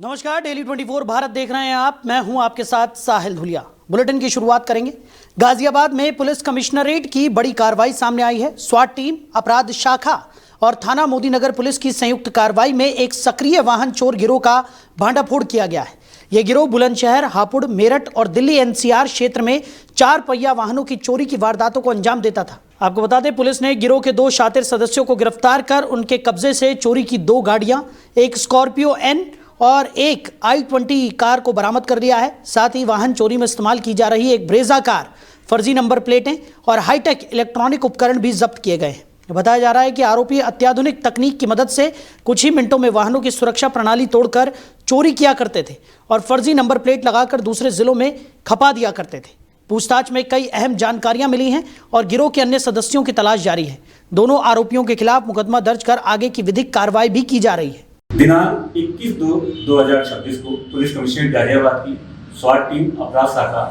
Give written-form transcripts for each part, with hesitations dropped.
नमस्कार, डेली 24 भारत देख रहे हैं आप। मैं हूं आपके साथ साहिल धुलिया। बुलेटिन की शुरुआत करेंगे। गाजियाबाद में पुलिस कमिश्नरेट की बड़ी कार्रवाई सामने आई है। स्वाट टीम, अपराध शाखा और थाना मोदीनगर पुलिस की संयुक्त कार्रवाई में एक सक्रिय वाहन चोर गिरोह का भांडाफोड़ किया गया है। यह गिरोह बुलंदशहर, हापुड़, मेरठ और दिल्ली एनसीआर क्षेत्र में 4 पहिया वाहनों की चोरी की वारदातों को अंजाम देता था। आपको बता दें, पुलिस ने गिरोह के 2 शातिर सदस्यों को गिरफ्तार कर उनके कब्जे से चोरी की 2 गाड़ियां, एक स्कॉर्पियो एन और एक i20 कार को बरामद कर लिया है। साथ ही वाहन चोरी में इस्तेमाल की जा रही एक ब्रेजा कार, फर्जी नंबर प्लेटें और हाईटेक इलेक्ट्रॉनिक उपकरण भी जब्त किए गए हैं। बताया जा रहा है कि आरोपी अत्याधुनिक तकनीक की मदद से कुछ ही मिनटों में वाहनों की सुरक्षा प्रणाली तोड़कर चोरी किया करते थे और फर्जी नंबर प्लेट लगाकर दूसरे जिलों में खपा दिया करते थे। पूछताछ में कई अहम जानकारियां मिली हैं और गिरोह के अन्य सदस्यों की तलाश जारी है। दोनों आरोपियों के खिलाफ मुकदमा दर्ज कर आगे की विधिक कार्रवाई भी की जा रही है। दिनांक 21/2/2026 को पुलिस कमिश्नरेट गाजियाबाद की स्वाट टीम, अपराध शाखा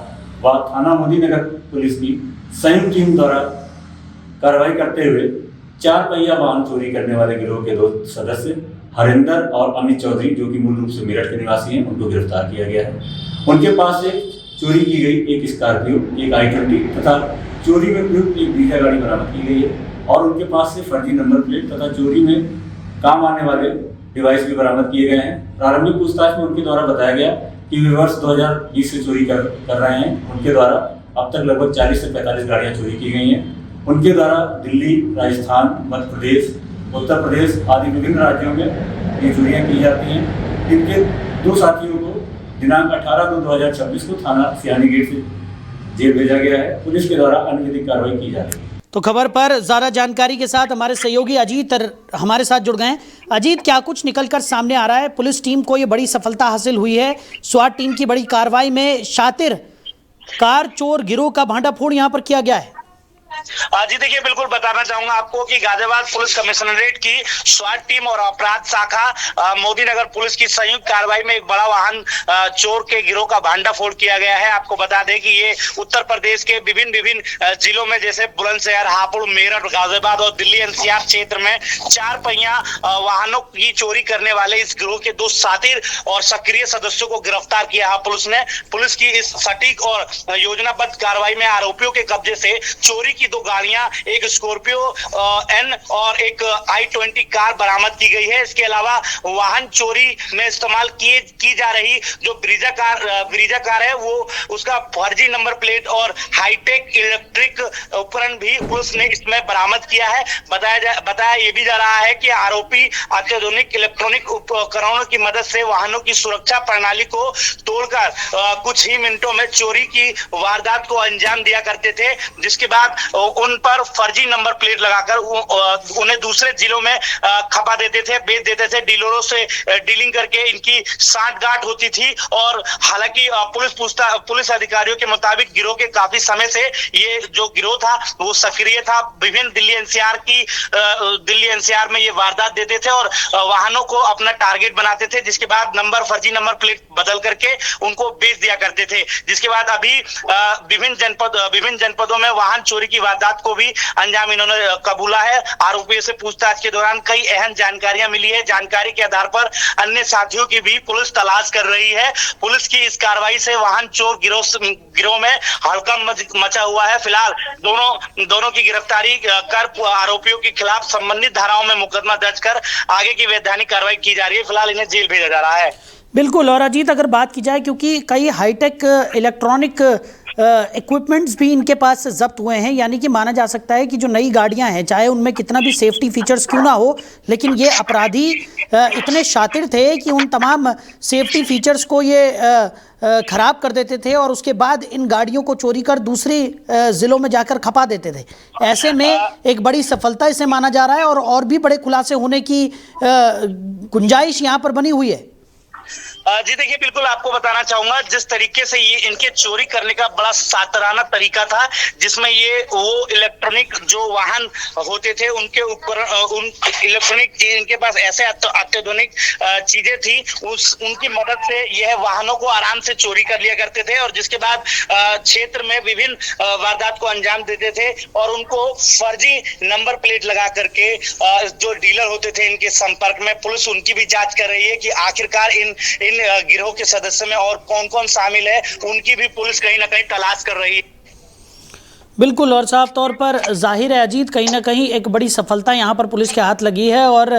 व थाना मोदीनगर पुलिस की संयुक्त टीम द्वारा कार्रवाई करते हुए 4 पहिया वाहन चोरी करने वाले गिरोह के 2 सदस्य हरिंदर और अमित चौधरी, जो कि मूल रूप से मेरठ के निवासी हैं, उनको गिरफ्तार किया गया है। उनके पास से चोरी की गई एक स्कॉर्पियो, एक i20 तथा चोरी में प्रयुक्त एक ब्रीजा गाड़ी बरामद की गई है और उनके पास से फर्जी नंबर प्लेट तथा चोरी में काम आने वाले डिवाइस भी बरामद किए गए हैं। प्रारंभिक पूछताछ में उनके द्वारा बताया गया कि वे वर्ष 2020 से चोरी कर रहे हैं। उनके द्वारा अब तक लगभग 40 से 45 गाड़ियां चोरी की गई हैं। उनके द्वारा दिल्ली, राजस्थान, मध्य प्रदेश, उत्तर प्रदेश आदि विभिन्न राज्यों में ये चोरियां की जाती हैं। इनके 2 साथियों को दिनांक 18/2/2026 को थाना सियानी गेट से जेल भेजा गया है। पुलिस के द्वारा अन्य विधिक कार्रवाई की जा रही है। तो खबर पर ज़्यादा जानकारी के साथ हमारे सहयोगी अजीत हमारे साथ जुड़ गए हैं। अजीत, क्या कुछ निकलकर सामने आ रहा है? पुलिस टीम को ये बड़ी सफलता हासिल हुई है। स्वाट टीम की बड़ी कार्रवाई में शातिर कार चोर गिरोह का भांडाफोड़ यहाँ पर किया गया है। जी देखिए, बिल्कुल बताना चाहूंगा आपको कि गाजियाबाद पुलिस कमिश्नरेट की स्वाट टीम और अपराध शाखा मोदीनगर पुलिस की संयुक्त कार्रवाई में एक बड़ा वाहन चोर के गिरोह का भांडाफोड़ किया गया है। आपको बता दें कि ये उत्तर प्रदेश के विभिन्न जिलों में, जैसे बुलंदशहर, हापुड़, मेरठ, गाजियाबाद और दिल्ली एनसीआर क्षेत्र में 4 पहिया वाहनों की चोरी करने वाले इस गिरोह के 2 शातिर और सक्रिय सदस्यों को गिरफ्तार किया है पुलिस ने। पुलिस की इस सटीक और योजनाबद्ध कार्रवाई में आरोपियों के कब्जे से चोरी की 2 गाड़ियां, एक स्कॉर्पियो एन और एक i20 कार बरामद की गई है। इसके अलावा वाहन चोरी में इस्तेमाल की जा रही जो ब्रीजा कार है, वो उसका फर्जी नंबर प्लेट और हाईटेक इलेक्ट्रिक उपकरण भी पुलिस ने इसमें बरामद किया है। बताया ये भी जा रहा है कि आरोपी अत्याधुनिक इलेक्ट्रॉनिक उपकरणों की मदद से वाहनों की सुरक्षा प्रणाली को तोड़कर कुछ ही मिनटों में चोरी की वारदात को अंजाम दिया करते थे, जिसके बाद उन पर फर्जी नंबर प्लेट लगाकर उन्हें दूसरे जिलों में खपा देते थे, बेच देते थे। डीलरों से डीलिंग करके इनकी सांठगांठ होती थी और हालांकि पुलिस अधिकारियों के मुताबिक गिरोह के काफी समय से ये जो गिरोह था वो सक्रिय था। विभिन्न दिल्ली एनसीआर में ये वारदात देते थे और वाहनों को अपना टारगेट बनाते थे, जिसके बाद फर्जी नंबर प्लेट बदल करके उनको बेच दिया करते थे। जिसके बाद अभी विभिन्न जनपदों में वाहन चोरी की वारदात को भी अंजाम इन्होंने कबूला है। आरोपियों से पूछताछ के दौरान कई अहम जानकारियां मिली है। जानकारी के आधार पर अन्य साथियों की भी पुलिस तलाश कर रही है। पुलिस की इस कार्रवाई से वाहन चोर गिरोह में हड़कंप मचा हुआ है। फिलहाल दोनों की गिरफ्तारी कर आरोपियों के खिलाफ संबंधित धाराओं में मुकदमा दर्ज कर आगे की वैधानिक कार्रवाई की जा रही है। फिलहाल इन्हें जेल भेजा जा रहा है। बिल्कुल। और अजीत, अगर बात की जाए, क्योंकि कई हाईटेक इलेक्ट्रॉनिक इक्विपमेंट्स भी इनके पास जब्त हुए हैं, यानी कि माना जा सकता है कि जो नई गाड़ियां हैं, चाहे उनमें कितना भी सेफ्टी फीचर्स क्यों ना हो, लेकिन ये अपराधी इतने शातिर थे कि उन तमाम सेफ्टी फीचर्स को ये खराब कर देते थे और उसके बाद इन गाड़ियों को चोरी कर दूसरे जिलों में जाकर खपा देते थे। ऐसे में एक बड़ी सफलता इसे माना जा रहा है और भी बड़े खुलासे होने की गुंजाइश यहाँ पर बनी हुई है। जी देखिए, बिल्कुल आपको बताना चाहूंगा, जिस तरीके से ये इनके चोरी करने का बड़ा सातराना तरीका था, जिसमें ये वो इलेक्ट्रॉनिक जो वाहन होते थे उनके उपकरण, उन इलेक्ट्रॉनिक इनके पास ऐसे अत्याधुनिक चीजें थी, उनकी मदद से यह वाहनों को आराम से चोरी कर लिया करते थे और जिसके बाद क्षेत्र में विभिन्न वारदात को अंजाम देते थे और उनको फर्जी नंबर प्लेट लगा करके जो डीलर होते थे इनके संपर्क में, पुलिस उनकी भी जांच कर रही है कि आखिरकार इन इन गिरोह के सदस्य में और कौन कौन शामिल है उनकी भी पुलिस कहीं ना कहीं तलाश कर रही है। बिल्कुल, और साफ तौर पर जाहिर है अजीत, कहीं ना कहीं एक बड़ी सफलता यहाँ पर पुलिस के हाथ लगी है और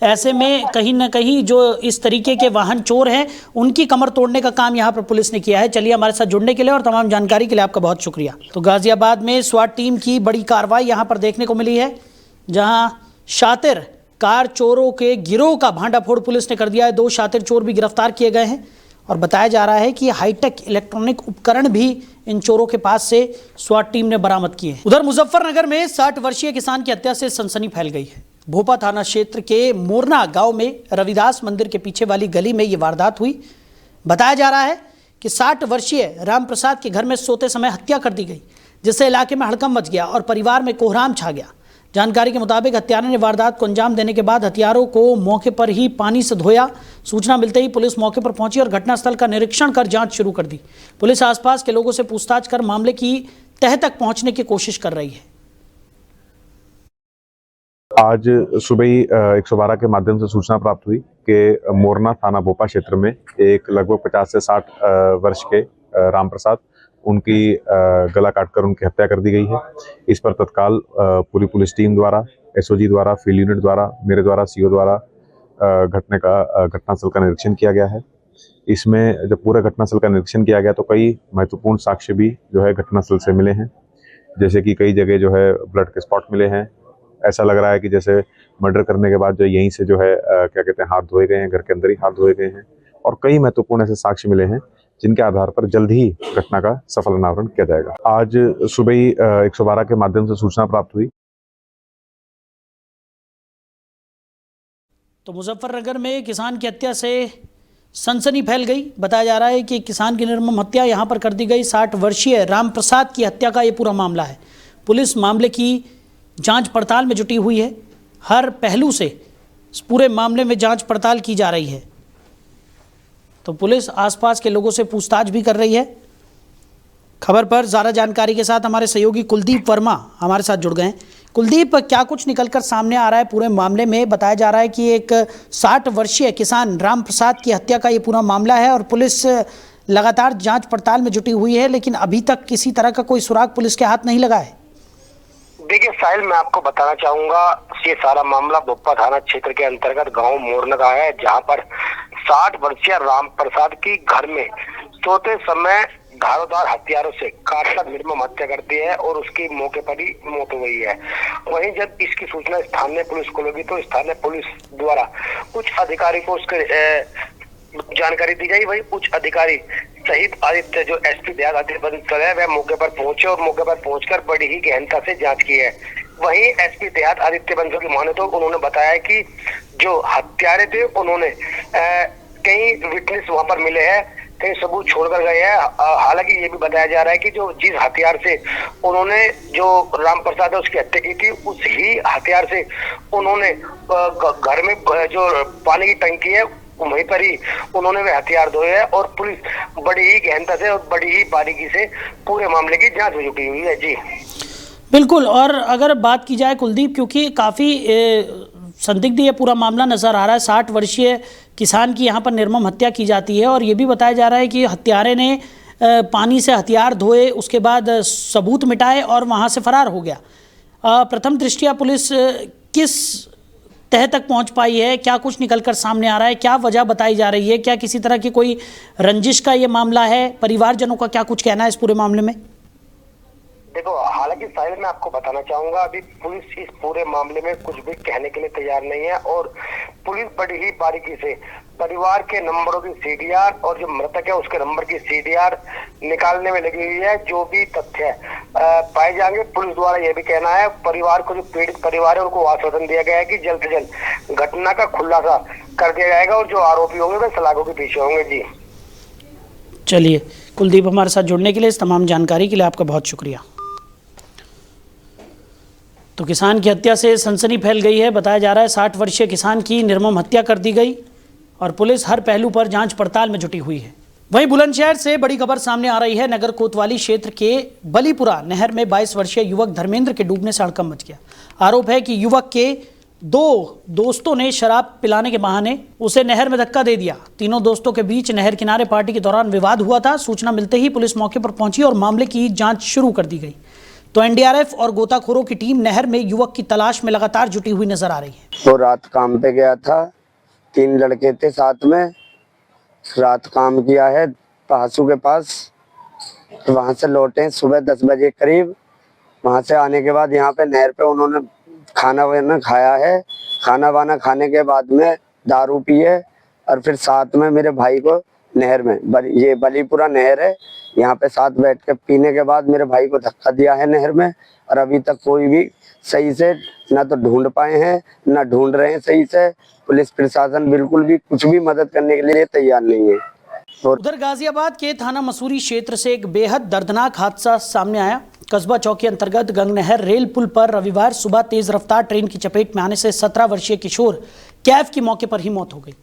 ऐसे में कहीं ना कहीं जो इस तरीके के वाहन चोर हैं उनकी कमर तोड़ने का काम यहाँ पर पुलिस ने किया है। चलिए, हमारे साथ जुड़ने के लिए और तमाम जानकारी के लिए आपका बहुत शुक्रिया। तो गाजियाबाद में स्वाट टीम की बड़ी कार्रवाई यहाँ पर देखने को मिली है, जहाँ शातिर कार चोरों के गिरोह का भांडाफोड़ पुलिस ने कर दिया है। 2 शातिर चोर भी गिरफ्तार किए गए हैं और बताया जा रहा है कि हाईटेक इलेक्ट्रॉनिक उपकरण भी इन चोरों के पास से स्वाट टीम ने बरामद किए हैं। उधर मुजफ्फरनगर में 60 वर्षीय किसान की हत्या से सनसनी फैल गई है। भोपा थाना क्षेत्र के मोरना गांव में रविदास मंदिर के पीछे वाली गली में ये वारदात हुई। बताया जा रहा है कि 60 वर्षीय रामप्रसाद के घर में सोते समय हत्या कर दी गई, जिससे इलाके में हड़कंप मच गया और परिवार में कोहराम छा गया। जानकारी के मुताबिक हत्यारे ने वारदात को अंजाम देने के बाद हथियारों को मौके पर ही पानी से धोया। सूचना मिलते ही पुलिस मौके पर पहुंची और घटनास्थल का निरीक्षण कर जांच शुरू कर दी। पुलिस आसपास के लोगों से पूछताछ कर मामले की तह तक पहुंचने की कोशिश कर रही है। आज सुबह ही 112 के माध्यम से सूचना प्राप्त हुई कि मोरना थाना भोपा क्षेत्र में एक लगभग 50 से 60 वर्ष के रामप्रसाद, उनकी गला काटकर उनकी हत्या कर दी गई है। इस पर तत्काल पूरी पुलिस टीम द्वारा, एसओजी द्वारा, फील्ड यूनिट द्वारा, मेरे द्वारा, सीओ द्वारा घटनास्थल का निरीक्षण किया गया है। इसमें जब पूरे घटनास्थल का निरीक्षण किया गया तो कई महत्वपूर्ण साक्ष्य भी जो है घटनास्थल से मिले हैं, जैसे कि कई जगह जो है ब्लड के स्पॉट मिले हैं। ऐसा लग रहा है कि जैसे मर्डर करने के बाद जो यहीं से जो है क्या कहते हैं हाथ धोए गए हैं, घर के अंदर ही हाथ धोए गए हैं। और कई महत्वपूर्ण ऐसे साक्ष्य मिले हैं जिनके आधार पर जल्द ही घटना का सफल अनावरण किया जाएगा। आज सुबह ही 112 के माध्यम से सूचना प्राप्त हुई। तो मुजफ्फरनगर में किसान की हत्या से सनसनी फैल गई। बताया जा रहा है कि किसान की निर्मम हत्या यहां पर कर दी गई। 60 वर्षीय रामप्रसाद की हत्या का ये पूरा मामला है। पुलिस मामले की जांच पड़ताल में जुटी हुई है। हर पहलू से इस पूरे मामले में जांच पड़ताल की जा रही है। तो पुलिस आसपास के लोगों से पूछताछ भी कर रही है। खबर पर ज़्यादा जानकारी के साथ हमारे सहयोगी कुलदीप वर्मा हमारे साथ जुड़ गए हैं। कुलदीप, क्या कुछ निकलकर सामने आ रहा है पूरे मामले में? बताया जा रहा है कि एक 60 वर्षीय किसान रामप्रसाद की हत्या का ये पूरा मामला है और पुलिस लगातार जांच पड़ताल में जुटी हुई है, लेकिन अभी तक किसी तरह का कोई सुराग पुलिस के हाथ नहीं लगा है। देखिए साहिल, मैं आपको बताना चाहूंगा, ये सारा मामला भोपा थाना क्षेत्र के अंतर्गत गांव मोरना का है, जहां पर 60 वर्षीय रामप्रसाद की घर में सोते समय धारदार हथियारों से काटकर निर्मम हत्या कर दी है और उसकी मौके पर ही मौत हो गई है। वहीं जब इसकी सूचना स्थानीय पुलिस को लगी तो स्थानीय पुलिस द्वारा कुछ अधिकारी को उसके जानकारी दी गई। वही उच्च अधिकारी शहीद आदित्य, जो एसपी देहात आदित्य बंसल है, वह मौके पर पहुंचे और मौके पर पहुंचकर बड़ी ही गहनता से जांच की है। वहीं एसपी देहात आदित्य बंसल की माने तो उन्होंने बताया कि जो हत्यारे थे उन्होंने कई विटनेस वहां पर मिले हैं, कई सबूत छोड़कर गए हैं। हालांकि ये भी बताया जा रहा है कि जो जिस हथियार से उन्होंने जो रामप्रसाद है उसकी हत्या की थी, उस ही हथियार से उन्होंने घर में जो पानी की टंकी है वहीं पर ही उन्होंने वे हथियार धोए हैं और पुलिस बड़ी ही गहनता से और बड़ी ही बारीकी से पूरे मामले की जांच में जुटी हुई है। जी बिल्कुल। और अगर बात की जाए कुलदीप, क्योंकि काफ़ी संदिग्ध ये पूरा मामला नज़र आ रहा है, 60 वर्षीय किसान की यहाँ पर निर्मम हत्या की जाती है और ये भी बताया जा रहा है कि हत्यारे ने पानी से हथियार धोए, उसके बाद सबूत मिटाए और वहाँ से फरार हो गया। प्रथम दृष्टया पुलिस किस तह तक पहुंच पाई है? क्या कुछ निकलकर सामने आ रहा है? क्या वजह बताई जा रही है? क्या किसी तरह की कोई रंजिश का ये मामला है? परिवारजनों का क्या कुछ कहना है इस पूरे मामले में? देखो, हालांकि साहिल मैं आपको बताना चाहूंगा, अभी पुलिस इस पूरे मामले में कुछ भी कहने के लिए तैयार नहीं है और पुलिस बड़ी ही बारीकी से परिवार के नंबरों की सीडीआर और जो मृतक है उसके नंबर की सीडीआर निकालने में लगी हुई है। जो भी तथ्य पाए जाएंगे, पुलिस द्वारा यह भी कहना है, परिवार को जो पीड़ित परिवार है उनको आश्वासन दिया गया है कि जल्द से जल्द घटना का खुलासा कर दिया जाएगा और जो आरोपी होंगे वे सलाखों के पीछे होंगे। जी चलिए कुलदीप, हमारे साथ जुड़ने के लिए, इस तमाम जानकारी के लिए आपका बहुत शुक्रिया। तो किसान की हत्या से सनसनी फैल गई है। बताया जा रहा है 60 वर्षीय किसान की निर्मम हत्या कर दी गई और पुलिस हर पहलू पर जांच पड़ताल में जुटी हुई है। वहीं बुलंदशहर से बड़ी खबर सामने आ रही है। नगर कोतवाली क्षेत्र के बलीपुरा नहर में 22 वर्षीय युवक धर्मेंद्र के डूबने से हड़कंप मच गया। आरोप है कि युवक के दो दोस्तों ने शराब पिलाने के बहाने उसे नहर में धक्का दे दिया। तीनों दोस्तों के बीच नहर किनारे पार्टी के दौरान विवाद हुआ था। सूचना मिलते ही पुलिस मौके पर पहुंची और मामले की जांच शुरू कर दी गई। तो एनडीआरएफ और गोताखोरों की टीम नहर में युवक की तलाश में लगातार जुटी हुई नजर आ रही है। तो रात काम पे गया था, 3 लड़के थे साथ में, रात काम किया है पहासू के पास। तो वहां से लौटे सुबह 10 बजे करीब। वहां से आने के बाद यहाँ पे नहर पे उन्होंने खाना वाना खाया है। खाना वाना खाने के बाद में दारू पिए और फिर साथ में मेरे भाई को नहर में, ये बलीपुरा नहर है, यहाँ पे साथ बैठ के पीने के बाद मेरे भाई को धक्का दिया है नहर में। और अभी तक कोई भी सही से ना तो ढूंढ पाए हैं ना ढूंढ रहे हैं सही से। पुलिस प्रशासन बिल्कुल भी कुछ भी मदद करने के लिए तैयार नहीं है। उधर गाजियाबाद के थाना मसूरी क्षेत्र से एक बेहद दर्दनाक हादसा सामने आया। कस्बा चौकी अंतर्गत गंगनहर रेल पुल पर रविवार सुबह तेज रफ्तार ट्रेन की चपेट में आने से 17 वर्षीय किशोर कैफ की मौके पर ही मौत हो गई।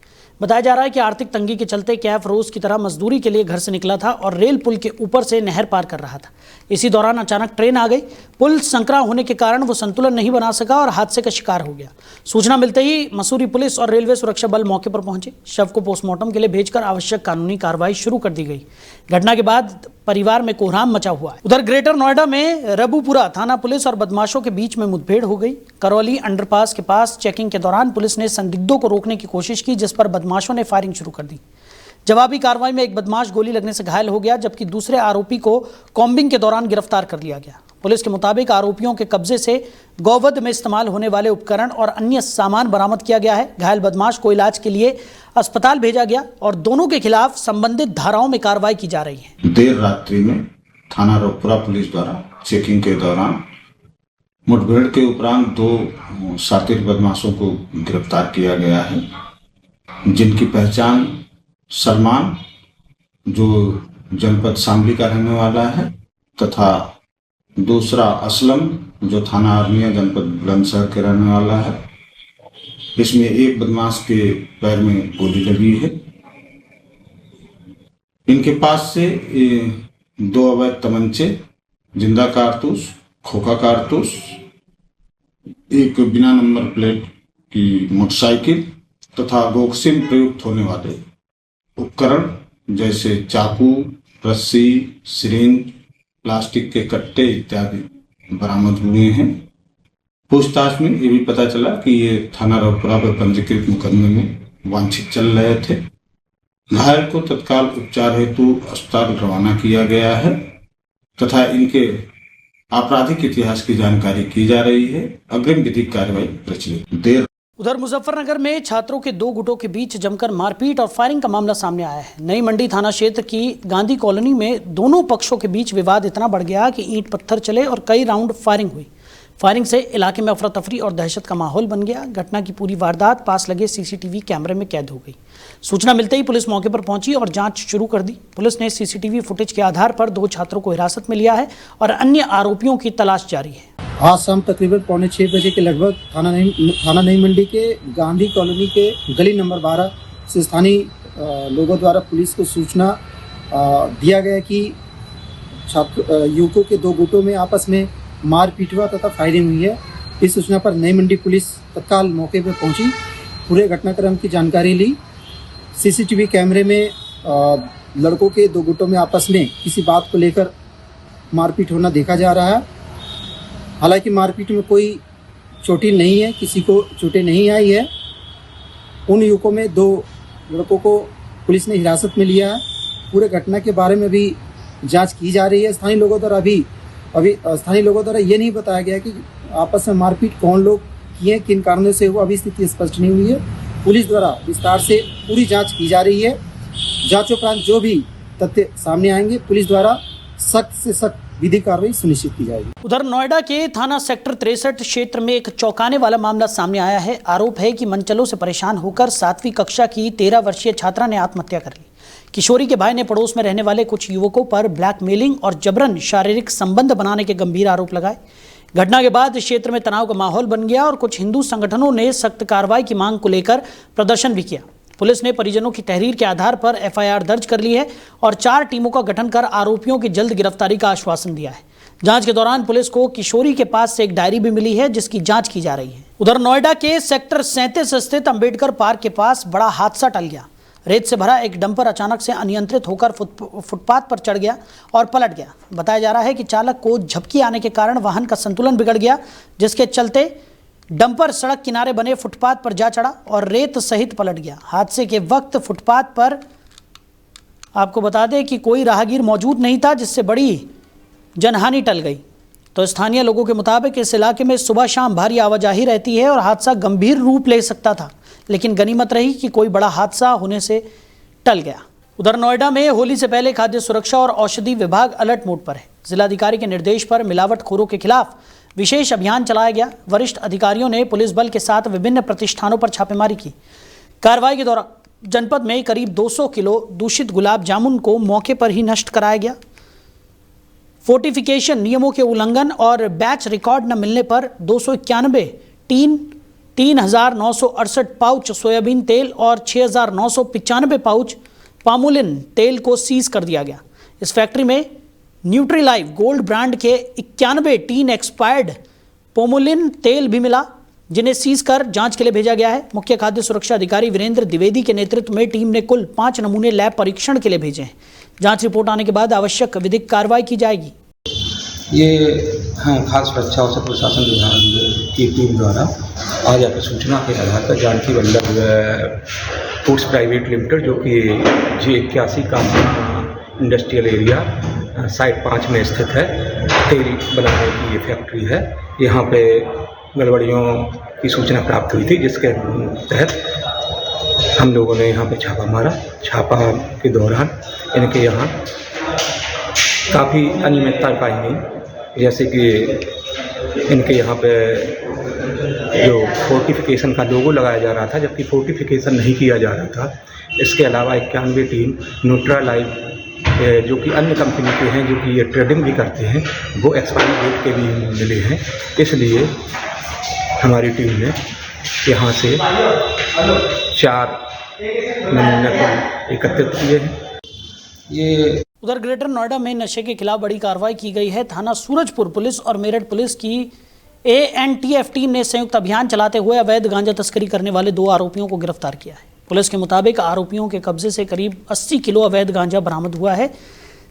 बताया जा रहा है कि आर्थिक तंगी के चलते कैफ रोज की तरह मजदूरी के लिए घर से निकला था और रेल पुल के ऊपर से नहर पार कर रहा था। इसी दौरान अचानक ट्रेन आ गई। पुल संकरा होने के कारण वो संतुलन नहीं बना सका और हादसे का शिकार हो गया। सूचना मिलते ही मसूरी पुलिस और रेलवे सुरक्षा बल मौके पर पहुंचे। शव को पोस्टमार्टम के लिए भेजकर आवश्यक कानूनी कार्रवाई शुरू कर दी गई। घटना के बाद परिवार में कोहराम मचा हुआ है। उधर ग्रेटर नोएडा में रबूपुरा थाना पुलिस और बदमाशों के बीच में मुठभेड़ हो गई। करौली अंडरपास के पास चेकिंग के दौरान पुलिस ने संदिग्धों को रोकने की कोशिश की, जिस पर बदमाशों ने फायरिंग शुरू कर दी। जवाबी कार्रवाई में एक बदमाश गोली लगने से घायल हो गया, जबकि दूसरे आरोपी को कॉम्बिंग के दौरान गिरफ्तार कर लिया गया। पुलिस के मुताबिक आरोपियों के कब्जे से गौवध में इस्तेमाल होने वाले उपकरण और अन्य सामान बरामद किया गया है। घायल बदमाश को इलाज के लिए अस्पताल भेजा गया और दोनों के खिलाफ संबंधित धाराओं में कार्रवाई की जा रही है। देर रात्रि में थाना रबूपुरा पुलिस द्वारा चेकिंग के दौरान मुठभेड़ के उपरांत 2 शातिर बदमाशों को गिरफ्तार किया गया है, जिनकी पहचान सलमान, जो जनपद शामली का रहने वाला है, तथा दूसरा असलम, जो थाना आर्मिया जनपद बुलंदशहर के रहने वाला है। इसमें एक बदमाश के पैर में गोली लगी है। इनके पास से 2 अवैध तमंचे, जिंदा कारतूस, खोखा कारतूस, एक बिना नंबर प्लेट की मोटरसाइकिल तथा बॉक्सिंग प्रयुक्त होने वाले उपकरण जैसे चाकू, रस्सी, सिरिंज, प्लास्टिक के कट्टे इत्यादि बरामद हुए हैं। पूछताछ में ये भी पता चला कि ये थाना रबूपुरा पर पंजीकृत मुकदमे में वांछित चल रहे थे। घायल को तत्काल उपचार हेतु अस्पताल रवाना किया गया है तथा इनके आपराधिक इतिहास की जानकारी की जा रही है। अग्रिम विधिक कार्रवाई प्रचलित। उधर मुजफ्फरनगर में छात्रों के 2 गुटों के बीच जमकर मारपीट और फायरिंग का मामला सामने आया है। नई मंडी थाना क्षेत्र की गांधी कॉलोनी में दोनों पक्षों के बीच विवाद इतना बढ़ गया कि ईंट पत्थर चले और कई राउंड फायरिंग हुई। फायरिंग से इलाके में अफरा तफरी और दहशत का माहौल बन गया। घटना की पूरी वारदात पास लगे सीसीटीवी कैमरे में कैद हो गई। सूचना मिलते ही पुलिस मौके पर पहुंची और जांच शुरू कर दी। पुलिस ने सीसीटीवी फुटेज के आधार पर 2 छात्रों को हिरासत में लिया है और अन्य आरोपियों की तलाश जारी है। आज शाम तकरीबन 5:45 बजे के लगभग थाना नई मंडी के गांधी कॉलोनी के गली नंबर 12 से स्थानीय लोगों द्वारा पुलिस को सूचना दिया गया कि युवकों के 2 गुटों में आपस में मारपीट हुआ तथा फायरिंग हुई है। इस सूचना पर नई मंडी पुलिस तत्काल मौके पर पहुंची, पूरे घटनाक्रम की जानकारी ली। सीसीटीवी कैमरे में लड़कों के 2 गुटों में आपस में किसी बात को लेकर मारपीट होना देखा जा रहा है। हालांकि मारपीट में कोई चोटिल नहीं है, किसी को चोटें नहीं आई है। उन युवकों में 2 लड़कों को पुलिस ने हिरासत में लिया है। पूरे घटना के बारे में भी जांच की जा रही है। स्थानीय लोगों द्वारा स्थानीय लोगों द्वारा ये नहीं बताया गया कि आपस में मारपीट कौन लोग किए, किन कारणों से हुआ, अभी स्थिति स्पष्ट नहीं हुई है। पुलिस द्वारा विस्तार से पूरी जांच की जा रही है। जांच उपरांत जो भी तथ्य सामने आएंगे, पुलिस द्वारा सख्त से सख्त विधि कार्रवाई सुनिश्चित की जाएगी। उधर नोएडा के थाना सेक्टर 63 क्षेत्र में एक चौंकाने वाला मामला सामने आया है। आरोप है कि मनचलों से परेशान होकर 7वीं कक्षा की 13 वर्षीय छात्रा ने आत्महत्या कर ली। किशोरी के भाई ने पड़ोस में रहने वाले कुछ युवकों पर ब्लैकमेलिंग और जबरन शारीरिक संबंध बनाने के गंभीर आरोप लगाए। घटना के बाद क्षेत्र में तनाव का माहौल बन गया और कुछ हिंदू संगठनों ने सख्त कार्रवाई की मांग को लेकर प्रदर्शन भी किया। पुलिस ने परिजनों की तहरीर के आधार पर एफआईआर दर्ज कर ली है और 4 टीमों का गठन कर आरोपियों की जल्द गिरफ्तारी का आश्वासन दिया है। जांच के दौरान पुलिस को किशोरी के पास से एक डायरी भी मिली है जिसकी जांच की जा रही है। उधर नोएडा के सेक्टर 37 स्थित अंबेडकर पार्क के पास बड़ा हादसा टल गया। रेत से भरा एक डंपर अचानक से अनियंत्रित होकर फुटपाथ पर चढ़ गया और पलट गया। बताया जा रहा है कि चालक को झपकी आने के कारण वाहन का संतुलन बिगड़ गया, जिसके चलते डंपर सड़क किनारे बने फुटपाथ पर जा चढ़ा और रेत सहित पलट गया। हादसे के वक्त फुटपाथ पर आपको बता दें कि कोई राहगीर मौजूद नहीं था, जिससे बड़ी जनहानि टल गई। तो स्थानीय लोगों के मुताबिक इस इलाके में सुबह शाम भारी आवाजाही रहती है और हादसा गंभीर रूप ले सकता था, लेकिन गनीमत रही कि कोई बड़ा हादसा होने से टल गया। उधर नोएडा में होली से पहले खाद्य सुरक्षा और औषधि विभाग अलर्ट मोड पर है। जिलाधिकारी के निर्देश पर मिलावटखोरों के खिलाफ विशेष अभियान चलाया गया। वरिष्ठ अधिकारियों ने पुलिस बल के साथ विभिन्न प्रतिष्ठानों पर छापेमारी की। कार्रवाई के दौरान जनपद में करीब 200 किलो दूषित गुलाब जामुन को मौके पर ही नष्ट कराया गया। फोर्टिफिकेशन नियमों के उल्लंघन और बैच रिकॉर्ड न मिलने पर 291 3,968 पाउच सोयाबीन तेल और 6,995 पाउच पामोलिन तेल को सीज कर दिया गया। इस फैक्ट्री में न्यूट्रीलाइफ गोल्ड ब्रांड के 91 टीन एक्सपायर्ड पोमोलिन तेल भी मिला, जिन्हें सीज कर जांच के लिए भेजा गया है। मुख्य खाद्य सुरक्षा अधिकारी वीरेंद्र द्विवेदी के नेतृत्व में टीम ने कुल 5 नमूने लैब परीक्षण के लिए भेजे हैं। जांच रिपोर्ट आने के बाद आवश्यक विधिक कार्रवाई की जाएगी। ये खाद्य सुरक्षा और प्रशासन विभाग की टीम द्वारा आज आपकी सूचना के आधार पर Janaki Vallabh foods private limited, जो कि G81 का इंडस्ट्रियल एरिया साइट 5 में स्थित है, तेल बनाने की ये फैक्ट्री है। यहाँ पे गड़बड़ियों की सूचना प्राप्त हुई थी, जिसके तहत हम लोगों ने यहाँ पे छापा मारा। छापा के दौरान इनके यहाँ काफ़ी अनियमितता पाई गई, जैसे कि इनके यहाँ पे जो फोर्टिफिकेशन का लोगो लगाया जा रहा था, जबकि फोर्टिफिकेशन नहीं किया जा रहा था। इसके अलावा 91 टीम न्यूट्रीलाइफ जो कि अन्य कंपनी के हैं, जो कि ये ट्रेडिंग भी करते हैं, वो एक्सपायरी डेट के भी मिले हैं। इसलिए हमारी टीम ने यहाँ से 4 नमूने को एकत्रित किए हैं। ये उधर ग्रेटर नोएडा में नशे के खिलाफ बड़ी कार्रवाई की गई है। थाना सूरजपुर पुलिस और मेरठ पुलिस की ANTF टीम ने संयुक्त अभियान चलाते हुए अवैध गांजा तस्करी करने वाले 2 आरोपियों को गिरफ्तार किया है। पुलिस के मुताबिक आरोपियों के कब्जे से करीब 80 किलो अवैध गांजा बरामद हुआ है,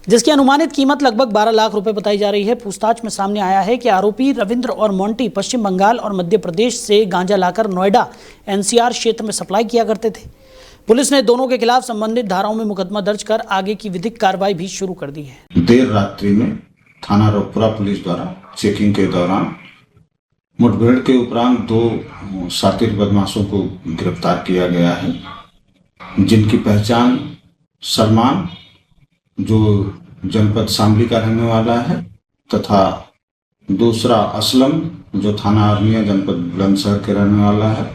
जिसकी अनुमानित कीमत लगभग 12 लाख रुपए बताई जा रही है। पूछताछ में सामने आया है कि आरोपी रविंद्र और मोंटी पश्चिम बंगाल और मध्य प्रदेश से गांजा लाकर नोएडा NCR क्षेत्र में सप्लाई किया करते थे। पुलिस ने दोनों के खिलाफ संबंधित धाराओं में मुकदमा दर्ज कर आगे की विधिक कार्रवाई भी शुरू कर दी है। देर रात्रि में थाना रोकपुरा पुलिस द्वारा चेकिंग के दौरान मुठभेड़ के उपरांत 2 शातिर बदमाशों को गिरफ्तार किया गया है, जिनकी पहचान सलमान, जो जनपद शामली का रहने वाला है, तथा दूसरा असलम, जो थाना आर्मिया जनपद बुलंदशहर के रहने वाला है।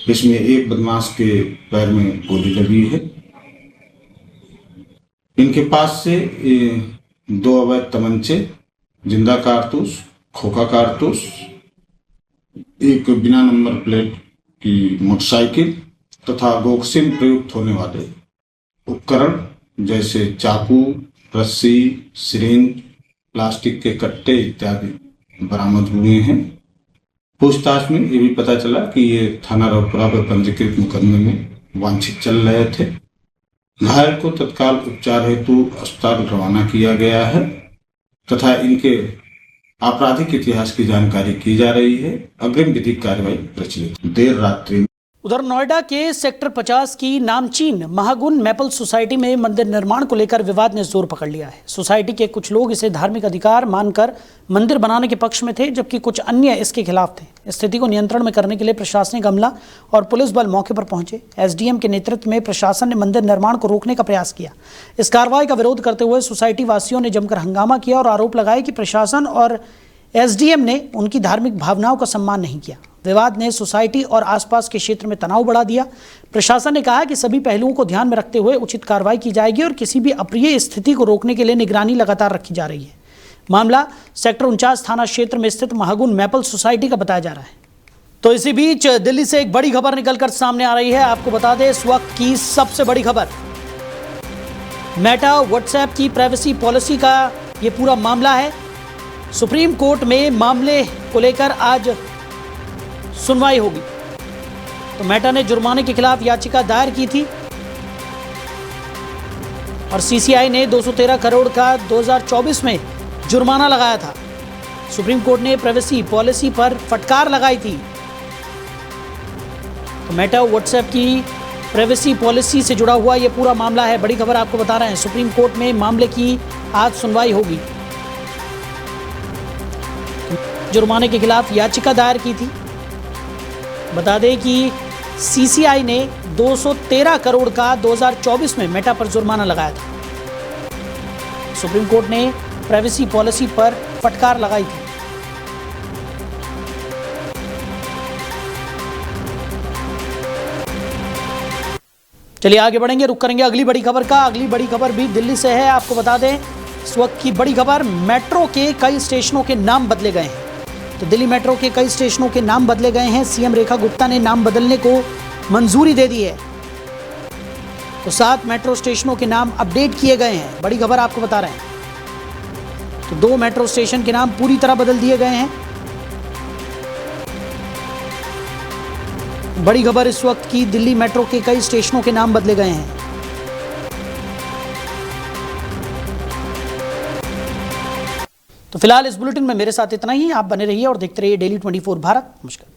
इसमें एक बदमाश के पैर में गोली लगी है। इनके पास से 2 अवैध तमंचे, जिंदा कारतूस, खोखा कारतूस, एक बिना नंबर प्लेट की मोटरसाइकिल तथा बॉक्सिंग प्रयुक्त होने वाले उपकरण जैसे चाकू, रस्सी, सिरिंज, प्लास्टिक के कट्टे इत्यादि बरामद हुए हैं। पूछताछ में ये भी पता चला कि ये थाना रोकपुरा पर पंजीकृत मुकदमे में वांछित चल रहे थे। घायल को तत्काल उपचार हेतु अस्पताल रवाना किया गया है तथा इनके आपराधिक इतिहास की जानकारी की जा रही है। अग्रिम विधिक कार्रवाई प्रचलित। देर रात्रि उधर नोएडा के सेक्टर 50 की नामचीन महागुन मैपल सोसाइटी में मंदिर निर्माण को लेकर विवाद ने जोर पकड़ लिया है। सोसाइटी के कुछ लोग इसे धार्मिक अधिकार मानकर मंदिर बनाने के पक्ष में थे, जबकि कुछ अन्य इसके खिलाफ थे। स्थिति को नियंत्रण में करने के लिए प्रशासनिक अमला और पुलिस बल मौके पर पहुंचे। SDM के नेतृत्व में प्रशासन ने मंदिर निर्माण को रोकने का प्रयास किया। इस कार्रवाई का विरोध करते हुए सोसाइटी वासियों ने जमकर हंगामा किया और आरोप लगाया कि प्रशासन और SDM ने उनकी धार्मिक भावनाओं का सम्मान नहीं किया। विवाद ने सोसाइटी और आसपास के क्षेत्र में तनाव बढ़ा दिया। प्रशासन ने कहा कि सभी पहलुओं को ध्यान में रखते हुए उचित कार्रवाई की जाएगी और किसी भी अप्रिय स्थिति को रोकने के लिए निगरानी लगातार रखी जा रही है। मामला सेक्टर 49 थाना क्षेत्र में स्थित महागुन मैपल सोसाइटी का बताया जा रहा है। तो इसी बीच दिल्ली से एक बड़ी खबर निकलकर सामने आ रही है। आपको बता दें इस वक्त की सबसे बड़ी खबर, मेटा व्हाट्सएप की प्राइवेसी पॉलिसी का ये पूरा मामला है। सुप्रीम कोर्ट में मामले को लेकर आज सुनवाई होगी। तो मेटा ने जुर्माने के खिलाफ याचिका दायर की थी और सीसीआई ने 213 करोड़ का 2024 में जुर्माना लगाया था। सुप्रीम कोर्ट ने प्राइवेसी पॉलिसी पर फटकार लगाई थी। तो मेटा व्हाट्सएप की प्राइवेसी पॉलिसी से जुड़ा हुआ यह पूरा मामला है। बड़ी खबर आपको बता रहे हैं, सुप्रीम कोर्ट में मामले की आज सुनवाई होगी। जुर्माने के खिलाफ याचिका दायर की थी। बता दें कि सीसीआई ने 213 करोड़ का 2024 में मेटा पर जुर्माना लगाया था। सुप्रीम कोर्ट ने प्राइवेसी पॉलिसी पर फटकार लगाई थी। चलिए आगे बढ़ेंगे, रुक करेंगे अगली बड़ी खबर का। अगली बड़ी खबर भी दिल्ली से है। आपको बता दें इस वक्त की बड़ी खबर, मेट्रो के कई स्टेशनों के नाम बदले गए हैं। तो दिल्ली मेट्रो के कई स्टेशनों के नाम बदले गए हैं। सीएम रेखा गुप्ता ने नाम बदलने को मंजूरी दे दी है। तो 7 मेट्रो स्टेशनों के नाम अपडेट किए गए हैं। बड़ी खबर आपको बता रहे हैं। तो 2 मेट्रो स्टेशन के नाम पूरी तरह बदल दिए गए हैं। बड़ी खबर इस वक्त की, दिल्ली मेट्रो के कई स्टेशनों के नाम बदले गए हैं। तो फिलहाल इस बुलेटिन में मेरे साथ इतना ही। आप बने रहिए और देखते रहिए डेली 24 भारत। नमस्कार।